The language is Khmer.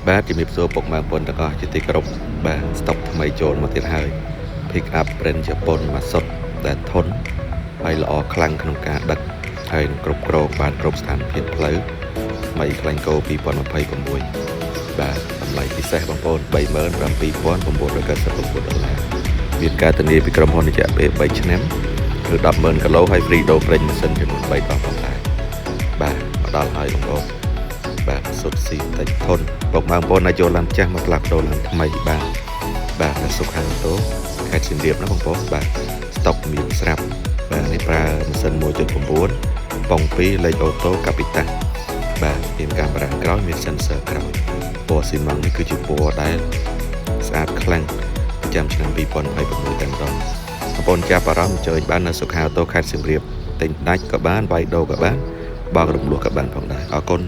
បាទជំរាបសួរពុកម៉ែបងប្អូនទាំងអស់ជាទីគោរពបាទស្តុកថ្មីចូលមកទៀតហើយ pick up brand ជប៉ុនមកសុទ្ធដែលធន់ហើយល្អខ្លាំងក្នុងការដឹកហើយគ្រប់គ្រងបានគ្រប់ស្ថានភាពផ្លូវថ្មីខ្លាញ់កោ2026បាទតម្លៃពិសេសបងប្អូន $37,999 មានការធានាពីក្រុមហ៊ុនរយៈពេល3ឆ្នាំឬ 10,000 គីឡូហើយ free ដូរប្រេងម៉ាស៊ីនចំនួន3ដងផងដែរបាទមកដល់ហើយបងប្អូនបាទសុទ្ធស៊ីតិចធន់ពុកម៉ែបងប្អូនអាចចូលឡានចាស់មកផ្លាស់ប្ដូរឡានថ្មីបាទនៅសុខាអូតូខេត្តសៀមរាបណាបងប្អូនបាទស្តុកមានស្រាប់បាទនេះប្រើម៉ាស៊ីន 1.9 ប៉ុង2លេខអូតូកាពីតាបាទមានកាមេរ៉ាក្រោយមាន sensor ក្រោយពណ៌ស៊ីម៉ង់នេះគឺជាពណ៌ដែលស្អាតខ្លាំងប្រចាំឆ្នាំ2026តែម្ដងបងប្អូនចាប់អារម្មណ៍អញ្ជើញបាននៅសុខាអូតូខេត្តសៀមរាបទិញដាច់ក៏បានវាយដូរក៏បានបោករំលោះក៏បានផងដែរអរគុណ